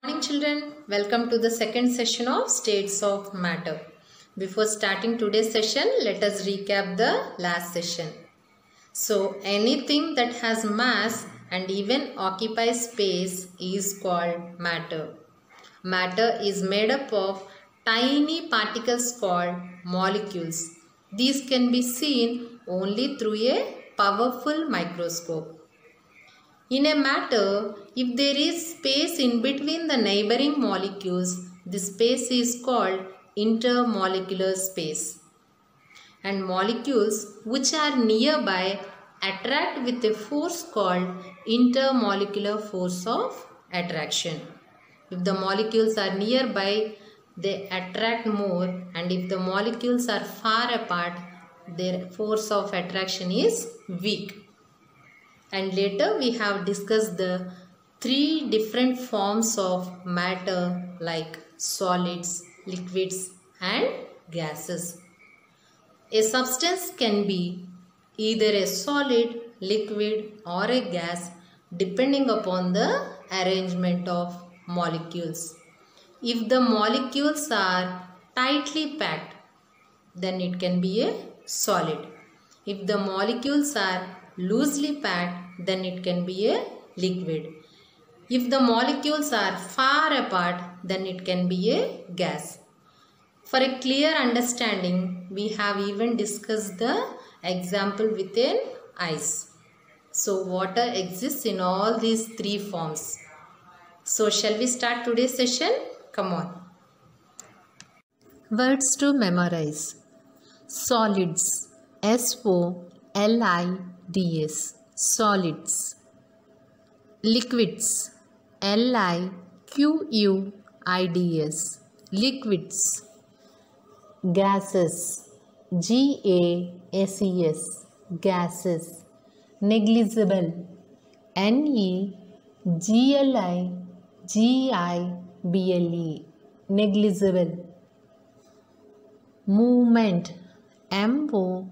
Morning children, welcome to the second session of States of Matter. Before starting today's session, let us recap the last session. So anything that has mass and even occupies space is called matter. Matter is made up of tiny particles called molecules. These can be seen only through a powerful microscope. In a matter, if there is space in between the neighboring molecules, this space is called intermolecular space. And molecules which are nearby attract with a force called intermolecular force of attraction. If the molecules are nearby, they attract more, and if the molecules are far apart, their force of attraction is weak. And later we have discussed the three different forms of matter like solids, liquids and gases. A substance can be either a solid, liquid or a gas depending upon the arrangement of molecules. If the molecules are tightly packed, then it can be a solid. If the molecules are loosely packed, then it can be a liquid. If the molecules are far apart, then it can be a gas. For a clear understanding, we have even discussed the example with an ice. So water exists in all these three forms. So shall we start today's session? Come on. Words to memorize. Solids. S-O-L-I-D-S. Solids. Liquids. L-I-Q-U-I-D-S. Liquids. Gases. G-A-S-E-S. Gases. Negligible. N-E-G-L-I-G-I-B-L-E. Negligible. Movement. M-O-V-E-M-E-N-T.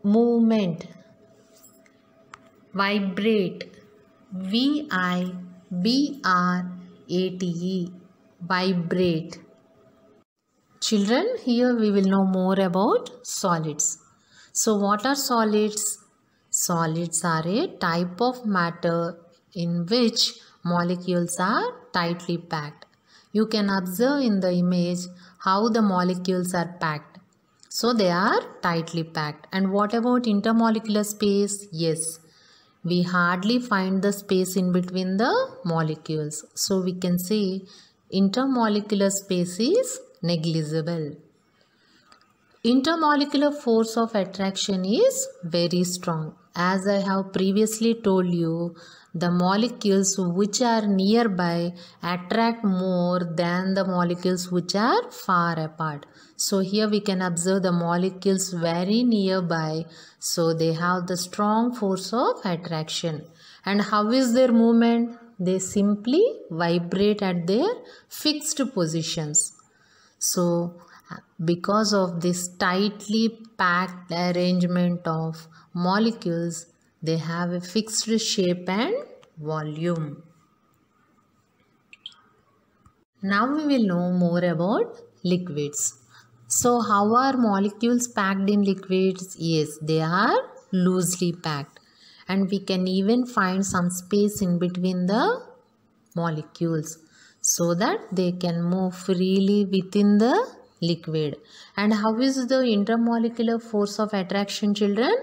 Movement. Vibrate. V-I-B-R-A-T-E. Vibrate. Children, here we will know more about solids. So what are solids? Solids are a type of matter in which molecules are tightly packed. You can observe in the image how the molecules are packed. So they are tightly packed. And what about intermolecular space? Yes, we hardly find the space in between the molecules. So we can say intermolecular space is negligible. Intermolecular force of attraction is very strong. As I have previously told you, the molecules which are nearby attract more than the molecules which are far apart. So here we can observe the molecules very nearby. So they have the strong force of attraction. And how is their movement? They simply vibrate at their fixed positions. So because of this tightly packed arrangement of molecules, they have a fixed shape and volume. Now we will know more about liquids. So how are molecules packed in liquids? Yes, they are loosely packed. And we can even find some space in between the molecules so that they can move freely within the liquid. And how is the intermolecular force of attraction, children?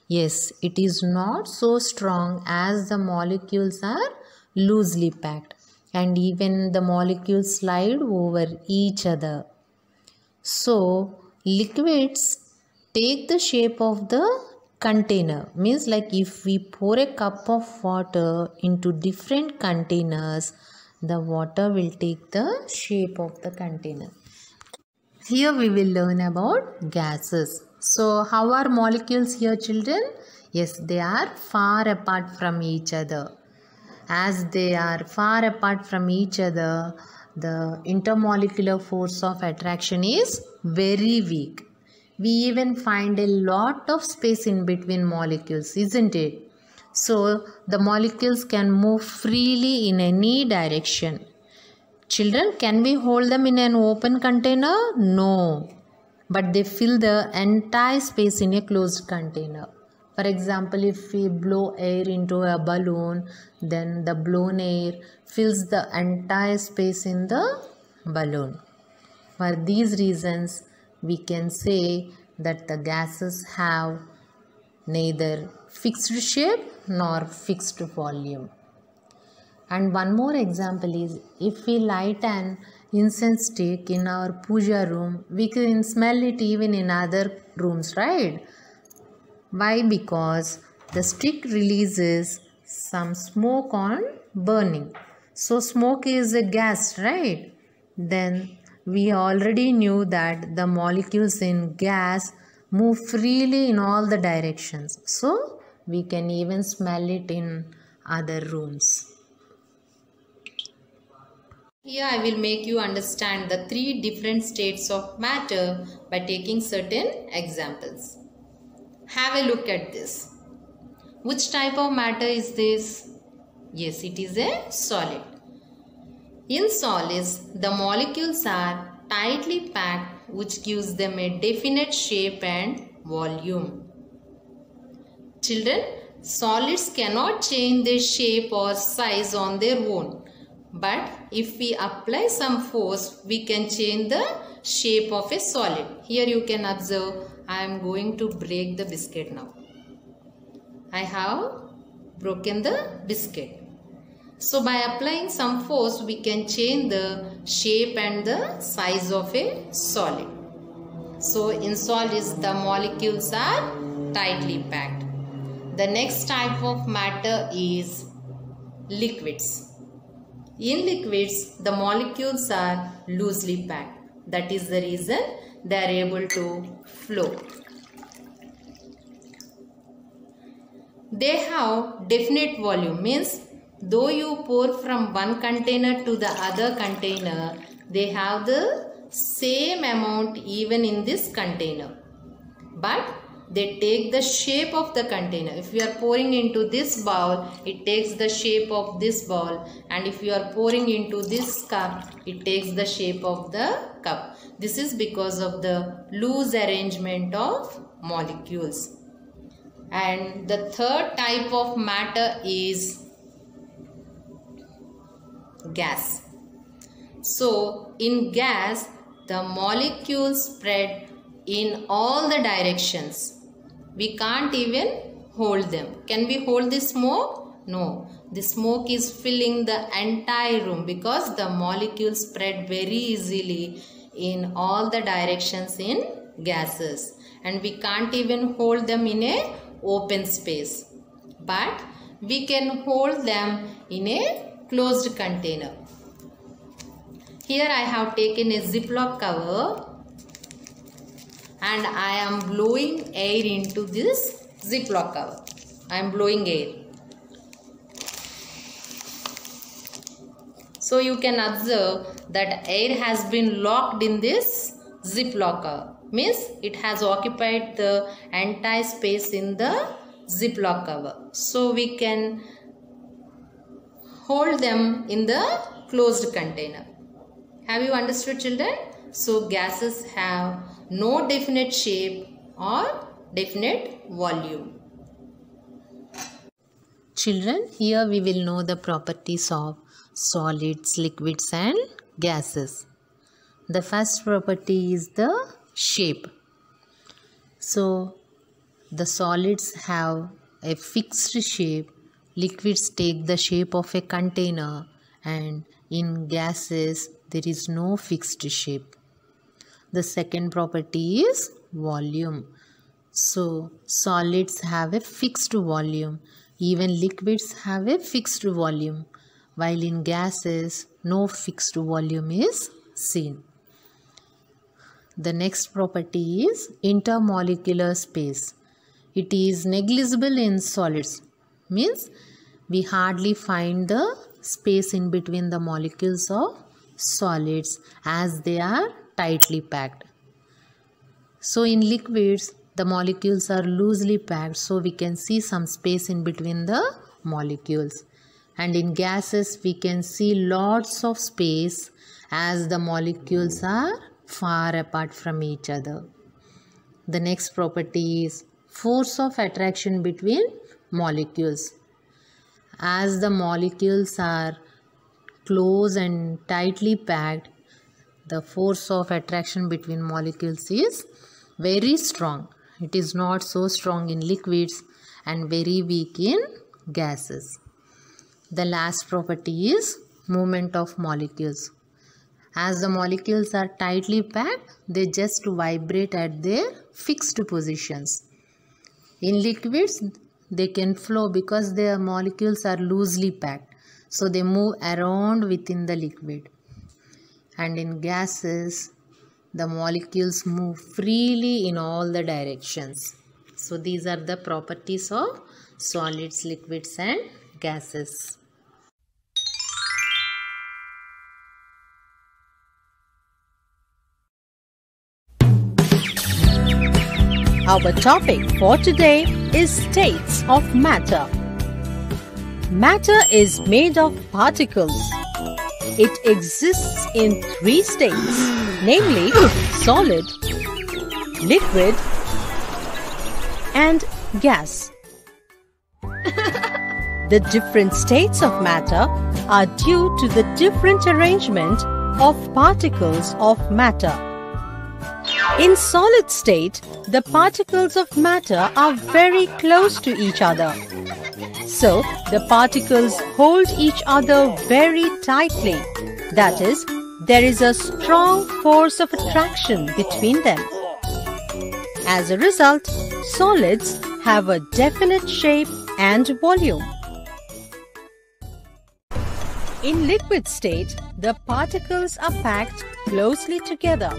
Yes, it is not so strong as the molecules are loosely packed, and even the molecules slide over each other. So liquids take the shape of the container. Means like if we pour a cup of water into different containers, the water will take the shape of the container. Here we will learn about gases. So how are molecules here, children? Yes, they are far apart from each other. As they are far apart from each other, the intermolecular force of attraction is very weak. We even find a lot of space in between molecules, isn't it? So the molecules can move freely in any direction. Children, can we hold them in an open container? No. But they fill the entire space in a closed container. For example, if we blow air into a balloon, then the blown air fills the entire space in the balloon. For these reasons, we can say that the gases have neither fixed shape nor fixed volume. And one more example is, if we light an incense stick in our puja room, we can smell it even in other rooms, right? Why? Because the stick releases some smoke on burning. So smoke is a gas, right? Then we already knew that the molecules in gas move freely in all the directions. So we can even smell it in other rooms. Here I will make you understand the three different states of matter by taking certain examples. Have a look at this. Which type of matter is this? Yes, it is a solid. In solids, the molecules are tightly packed, which gives them a definite shape and volume. Children, solids cannot change their shape or size on their own. But if we apply some force, we can change the shape of a solid. Here you can observe, I am going to break the biscuit now. I have broken the biscuit. So by applying some force, we can change the shape and the size of a solid. So in solids, the molecules are tightly packed. The next type of matter is liquids. In liquids, the molecules are loosely packed. That is the reason they are able to flow. They have definite volume, means though you pour from one container to the other container, they have the same amount even in this container. But they take the shape of the container. If you are pouring into this bowl, it takes the shape of this bowl, and if you are pouring into this cup, it takes the shape of the cup. This is because of the loose arrangement of molecules. And the third type of matter is gas. So in gas, the molecules spread in all the directions. We can't even hold them. Can we hold the smoke? No. The smoke is filling the entire room because the molecules spread very easily in all the directions in gases. And we can't even hold them in a open space. But we can hold them in a closed container. Here I have taken a Ziploc cover and I am blowing air into this Ziploc cover. I am blowing air. So you can observe that air has been locked in this Ziploc cover. Means it has occupied the entire space in the Ziploc cover. So we can hold them in the closed container. Have you understood, children? So gases have no definite shape or definite volume. Children, here we will know the properties of solids, liquids and gases. The first property is the shape. So the solids have a fixed shape, liquids take the shape of a container, and in gases there is no fixed shape. The second property is volume. So solids have a fixed volume, even liquids have a fixed volume, while in gases no fixed volume is seen. The next property is intermolecular space. It is negligible in solids, means we hardly find the space in between the molecules of solids as they are tightly packed. So in liquids, the molecules are loosely packed, so we can see some space in between the molecules. And in gases, we can see lots of space as the molecules are far apart from each other. The next property is force of attraction between molecules. As the molecules are close and tightly packed, the force of attraction between molecules is very strong. It is not so strong in liquids and very weak in gases. The last property is movement of molecules. As the molecules are tightly packed, they just vibrate at their fixed positions. In liquids, they can flow because their molecules are loosely packed, so they move around within the liquid. And in gases, the molecules move freely in all the directions. So these are the properties of solids, liquids and gases. Our topic for today is states of matter. Matter is made of particles. It exists in 3 states, namely solid, liquid, and gas. The different states of matter are due to the different arrangement of particles of matter. In solid state, the particles of matter are very close to each other. So, the particles hold each other very tightly. That is, there is a strong force of attraction between them. As a result, solids have a definite shape and volume. In liquid state, the particles are packed closely together,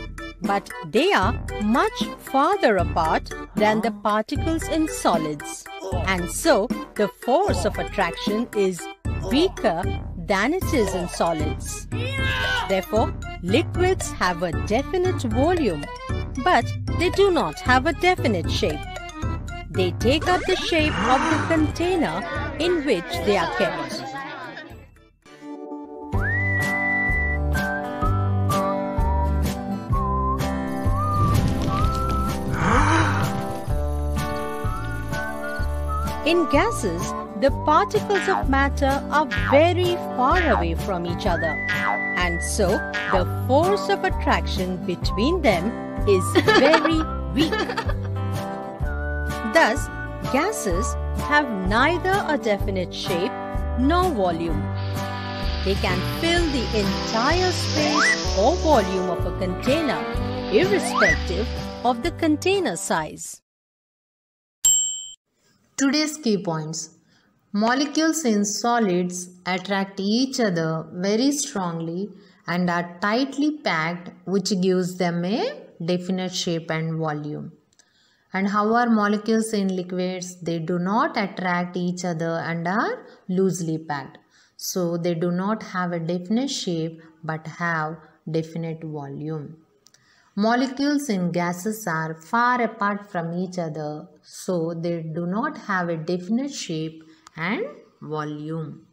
but they are much farther apart than the particles in solids. And so, the force of attraction is weaker than it is in solids. Therefore, liquids have a definite volume, but they do not have a definite shape. They take up the shape of the container in which they are kept. In gases, the particles of matter are very far away from each other, and so the force of attraction between them is very weak. Thus, gases have neither a definite shape nor volume. They can fill the entire space or volume of a container, irrespective of the container size. Today's key points. Molecules in solids attract each other very strongly and are tightly packed, which gives them a definite shape and volume. And how are molecules in liquids? They do not attract each other and are loosely packed. So they do not have a definite shape but have definite volume. Molecules in gases are far apart from each other, so they do not have a definite shape and volume.